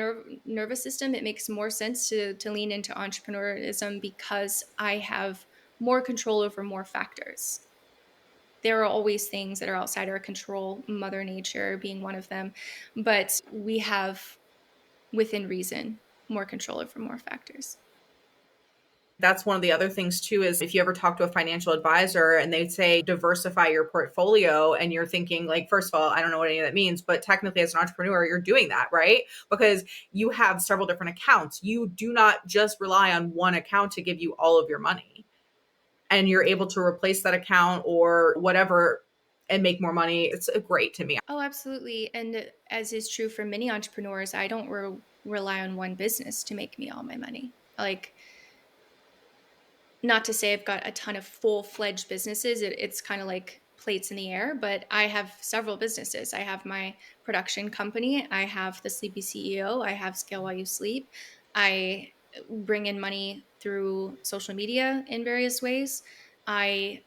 nervous system, it makes more sense to lean into entrepreneurism because I have more control over more factors. There are always things that are outside our control, Mother Nature being one of them, but we have, within reason, more control over more factors. That's one of the other things too, is if you ever talk to a financial advisor and they say diversify your portfolio, and you're thinking like, first of all, I don't know what any of that means, but technically as an entrepreneur, you're doing that, right? Because you have several different accounts. You do not just rely on one account to give you all of your money. And you're able to replace that account or whatever and make more money. It's great to me. Oh, absolutely. And as is true for many entrepreneurs, I don't rely on one business to make me all my money. Like, not to say I've got a ton of full-fledged businesses. It's kind of like plates in the air, but I have several businesses. I have my production company. I have the Sleepy CEO. I have Scale While You Sleep. I bring in money through social media in various ways. I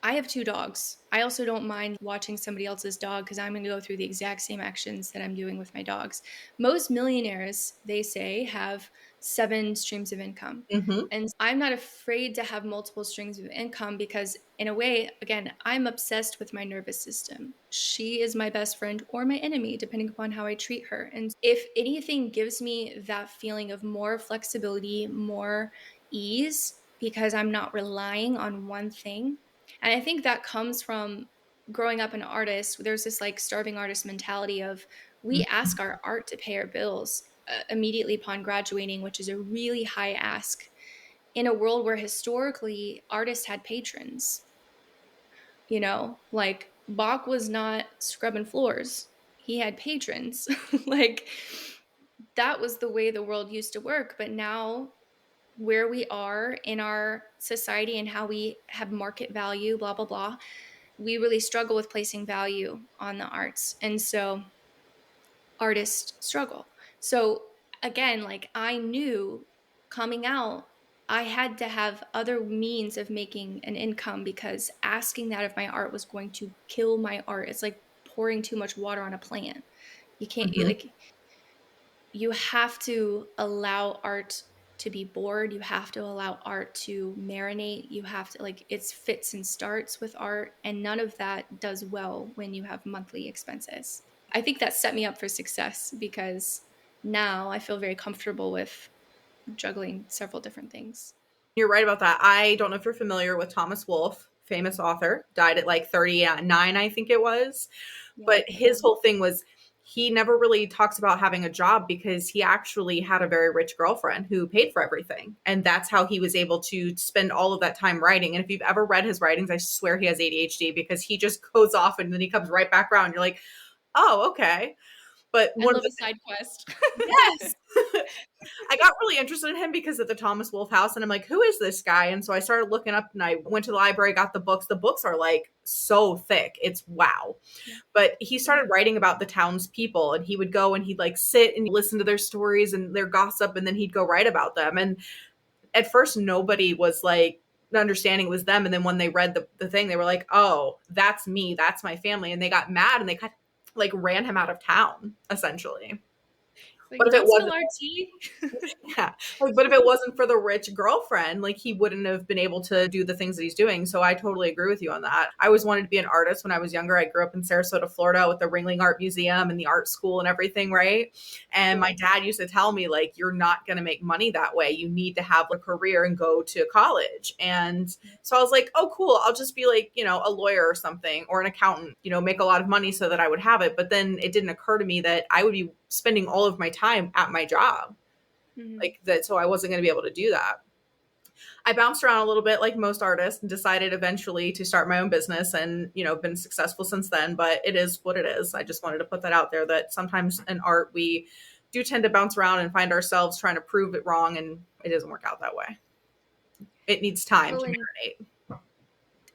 I have two dogs. I also don't mind watching somebody else's dog because I'm going to go through the exact same actions that I'm doing with my dogs. Most millionaires, they say, have 7 streams of income. Hmm. And I'm not afraid to have multiple streams of income because, in a way, again, I'm obsessed with my nervous system. She is my best friend or my enemy, depending upon how I treat her. And if anything gives me that feeling of more flexibility, more ease, because I'm not relying on one thing, and I think that comes from growing up an artist. There's this like starving artist mentality of we ask our art to pay our bills immediately upon graduating, which is a really high ask in a world where historically artists had patrons. Like Bach was not scrubbing floors, he had patrons. Like that was the way the world used to work. But now, where we are in our society and how we have market value, blah, blah, blah, we really struggle with placing value on the arts. And so artists struggle. So again, like I knew coming out, I had to have other means of making an income because asking that of my art was going to kill my art. It's like pouring too much water on a plant. You can't, Hmm. like, you have to allow art to be bored. You have to allow art to marinate. You have to, like, it's fits and starts with art, and none of that does well when you have monthly expenses. I think that set me up for success because now I feel very comfortable with juggling several different things. You're right about that. I don't know if you're familiar with Thomas Wolfe, famous author, died at like 39, I think it was. Yep. But his whole thing was he never really talks about having a job because he actually had a very rich girlfriend who paid for everything. And that's how he was able to spend all of that time writing. And if you've ever read his writings, I swear he has ADHD because he just goes off and then he comes right back around. You're like, oh, okay. But I one of love the a side quest. yes. I got really interested in him because of the Thomas Wolfe House, and I'm like, who is this guy? And so I started looking up, and I went to the library, got the books. The books are like so thick, it's wow. Yeah. But he Yeah. started writing about the townspeople, and he would go and he'd like sit and listen to their stories and their gossip, and then he'd go write about them. And at first, nobody was like understanding it was them, and then when they read the thing, they were like, oh, that's me, that's my family, and they got mad and they kind of like ran him out of town essentially. But Like, if it don't spill wasn't our tea. yeah. Like, but if it wasn't for the rich girlfriend, like he wouldn't have been able to do the things that he's doing. So I totally agree with you on that. I always wanted to be an artist when I was younger. I grew up in Sarasota, Florida with the Ringling Art Museum and the art school and everything, right? And my Cool. dad used to tell me, like, you're not going to make money that way. You need to have a career and go to college. And so I was like, oh, cool. I'll just be like, a lawyer or something or an accountant, make a lot of money so that I would have it. But then it didn't occur to me that I would be spending all of my time at my job Mhm. like that, so I wasn't going to be able to do that. I bounced around a little bit like most artists and decided eventually to start my own business and been successful since then, but it is what it is. I just wanted to put that out there that sometimes in art we do tend to bounce around and find ourselves trying to prove it wrong, and it doesn't work out that way. It needs time Well, to and marinate.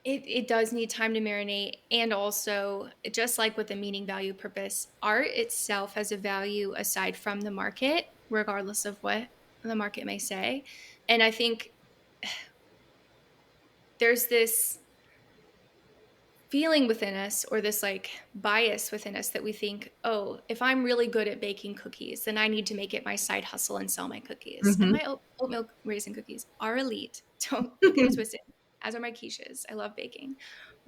it does need time to marinate. And also, just like with the meaning, value, purpose, art itself has a value aside from the market, regardless of what the market may say. And I think there's this feeling within us or this like bias within us that we think, oh, if I'm really good at baking cookies, then I need to make it my side hustle and sell my cookies. And Mm-hmm. my oat milk raisin cookies are elite. Don't get it twisted, as are my quiches. I love baking.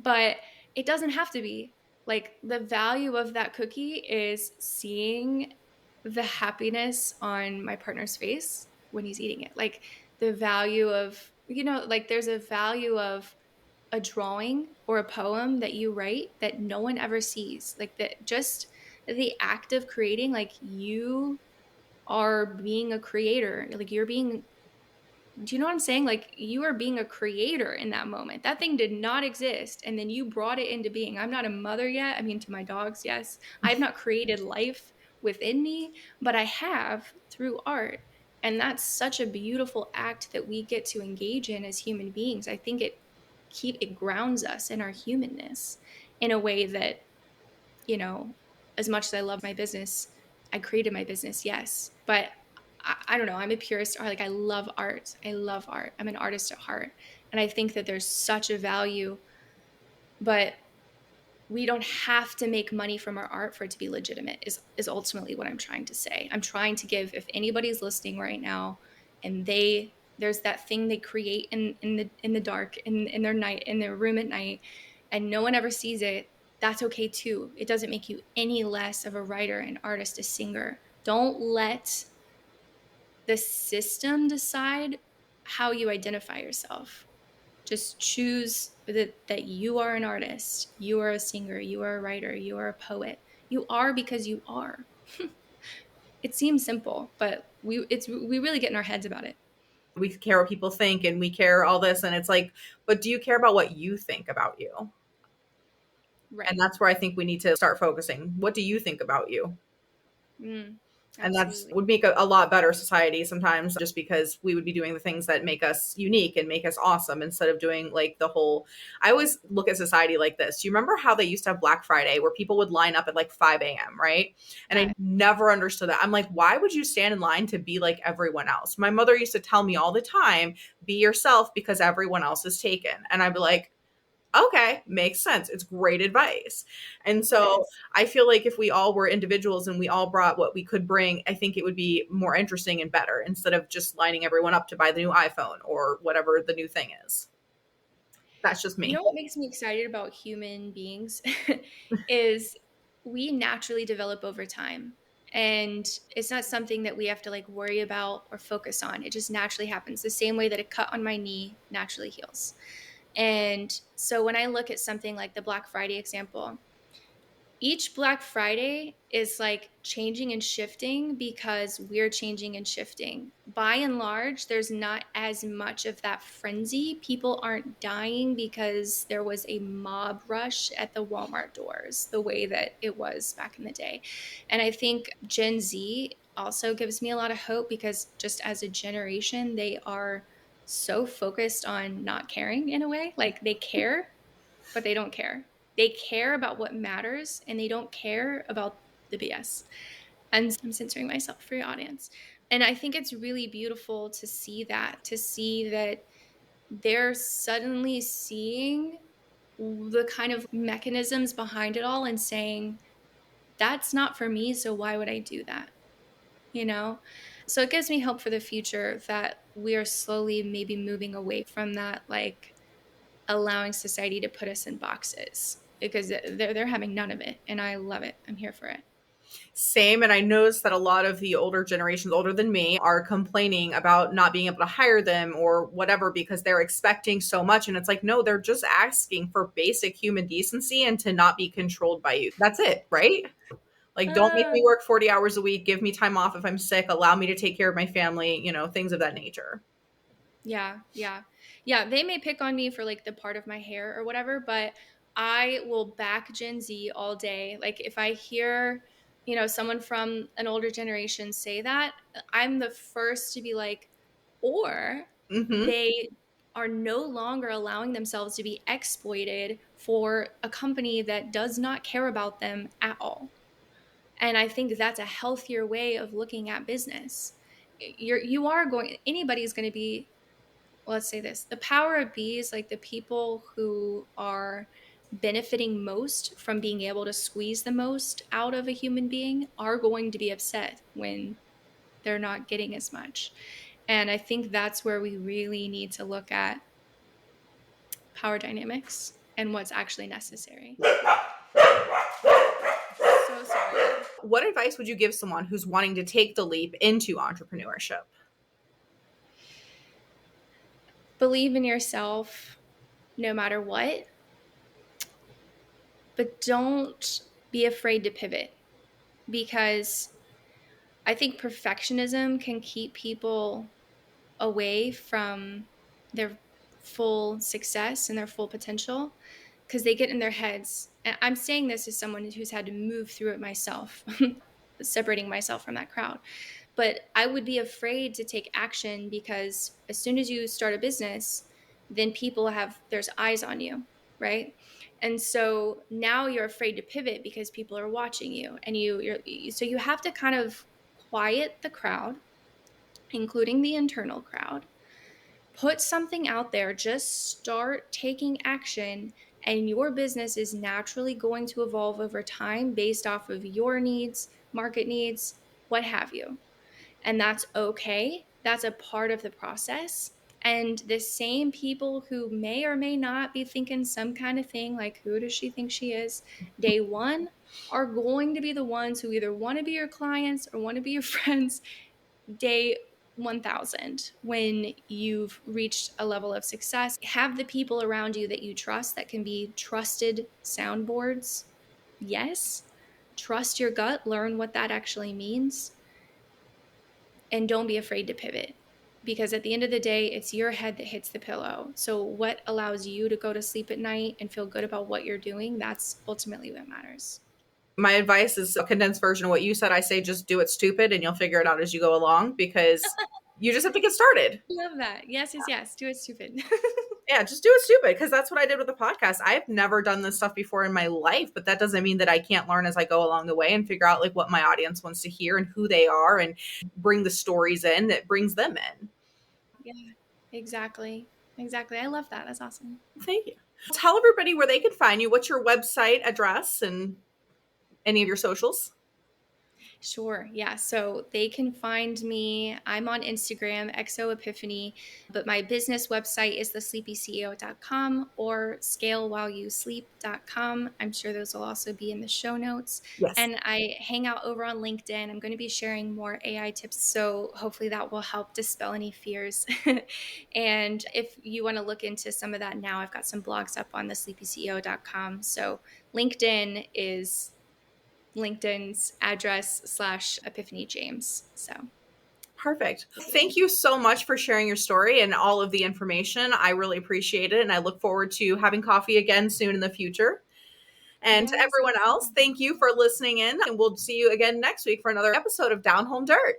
But it doesn't have to be. Like the value of that cookie is seeing the happiness on my partner's face when he's eating it. Like the value of, like there's a value of a drawing or a poem that you write that no one ever sees. Like that, just the act of creating, like you are being a creator, like you're being Do you know what I'm saying? Like, you are being a creator in that moment. That thing did not exist, and then you brought it into being. I'm not a mother yet. I mean, to my dogs, yes. I have not created life within me, but I have through art. And that's such a beautiful act that we get to engage in as human beings. I think it grounds us in our humanness in a way that, you know, as much as I love my business, I created my business, yes. But I don't know. I'm a purist. Or like, I love art. I love art. I'm an artist at heart. And I think that there's such a value, but we don't have to make money from our art for it to be legitimate, is ultimately what I'm trying to say. I'm trying to give, if anybody's listening right now and there's that thing they create in the dark, in their night, in their room at night, and no one ever sees it, that's okay too. It doesn't make you any less of a writer, an artist, a singer. Don't let the system decide how you identify yourself. Just choose that you are an artist, you are a singer, you are a writer, you are a poet. You are because you are. It seems simple, but we really get in our heads about it. We care what people think and we care all this. And it's like, but do you care about what you think about you? And Right. that's where I think we need to start focusing. What do you think about you? Mm, And that's absolutely. would make a lot better society sometimes, just because we would be doing the things that make us unique and make us awesome instead of doing like the whole. I always look at society like this. You remember how they used to have Black Friday where people would line up at like 5 a.m., right? And I Yeah. never understood that. I'm like, why would you stand in line to be like everyone else? My mother used to tell me all the time, be yourself because everyone else is taken. And I'd be like, okay, makes sense. It's great advice. And It so is. I feel like if we all were individuals and we all brought what we could bring, I think it would be more interesting and better instead of just lining everyone up to buy the new iPhone or whatever the new thing is. That's just You know me. what makes me excited about human beings is we naturally develop over time. And it's not something that we have to like worry about or focus on. It just naturally happens the same way that a cut on my knee naturally heals. And so when I look at something like the Black Friday example, each Black Friday is like changing and shifting because we're changing and shifting. By and large, there's not as much of that frenzy. People aren't dying because there was a mob rush at the Walmart doors the way that it was back in the day. And I think Gen Z also gives me a lot of hope because just as a generation, they are so focused on not caring in a way. Like they care, but they don't care. They care about what matters and they don't care about the BS. And I'm censoring myself for your audience. And I think it's really beautiful to see that they're suddenly seeing the kind of mechanisms behind it all and saying, that's not for me. So why would I do that? You know? So it gives me hope for the future that we are slowly maybe moving away from that, like, allowing society to put us in boxes because they're having none of it and I love it. I'm here for it. Same. And I noticed that a lot of the older generations, older than me, are complaining about not being able to hire them or whatever because they're expecting so much. And it's like, no, they're just asking for basic human decency and to not be controlled by you. That's it, right? Like, don't make Uh, me work 40 hours a week. Give me time off if I'm sick. Allow me to take care of my family, things of that nature. yeah, yeah. Yeah, they may pick on me for like the part of my hair or whatever, but I will back Gen Z all day. Like if I hear, someone from an older generation say that, I'm the first to be like, or Hmm. they are no longer allowing themselves to be exploited for a company that does not care about them at all. And I think that's a healthier way of looking at business. You are going, anybody's going to be, well, let's say this, the power of bees, like the people who are benefiting most from being able to squeeze the most out of a human being are going to be upset when they're not getting as much. And I think that's where we really need to look at power dynamics and what's actually necessary. So sorry. What advice would you give someone who's wanting to take the leap into entrepreneurship? Believe in yourself no matter what, but don't be afraid to pivot because I think perfectionism can keep people away from their full success and their full potential because they get in their heads. And I'm saying this as someone who's had to move through it myself, separating myself from that crowd. But I would be afraid to take action because as soon as you start a business, then there's eyes on you, right? And so now you're afraid to pivot because people are watching you, and so you have to kind of quiet the crowd, including the internal crowd. Put something out there, just start taking action, and your business is naturally going to evolve over time based off of your needs, market needs, what have you. And that's okay. That's a part of the process. And the same people who may or may not be thinking some kind of thing like, who does she think she is? Day one are going to be the ones who either want to be your clients or want to be your friends day 1000 when you've reached a level of success. Have the people around you that you trust that can be trusted soundboards. Yes. Trust your gut, learn what that actually means, and don't be afraid to pivot because at the end of the day, it's your head that hits the pillow. So, what allows you to go to sleep at night and feel good about what you're doing? That's ultimately what matters. My advice is a condensed version of what you said. I say just do it stupid and you'll figure it out as you go along, because you just have to get started. Love that. Yes, yes, yes. Do it stupid. Yeah, just do it stupid, because that's what I did with the podcast. I've never done this stuff before in my life, but that doesn't mean that I can't learn as I go along the way and figure out like what my audience wants to hear and who they are, and bring the stories in that brings them in. Yeah, exactly. Exactly. I love that. That's awesome. Thank you. Tell everybody where they can find you. What's your website address and any of your socials? Sure. Yeah. So they can find me. I'm on Instagram, XO Epiphany, but my business website is thesleepyceo.com or scalewhileyouSleep.com. I'm sure those will also be in the show notes. Yes. And I hang out over on LinkedIn. I'm going to be sharing more AI tips. So hopefully that will help dispel any fears. And if you want to look into some of that now, I've got some blogs up on thesleepyceo.com. So LinkedIn is LinkedIn's address / Epiphany James. So Perfect. Thank you so much for sharing your story and all of the information. I really appreciate it. And I look forward to having coffee again soon in the future. And to yes, everyone else, thank you for listening in. And we'll see you again next week for another episode of Down Home Dirt.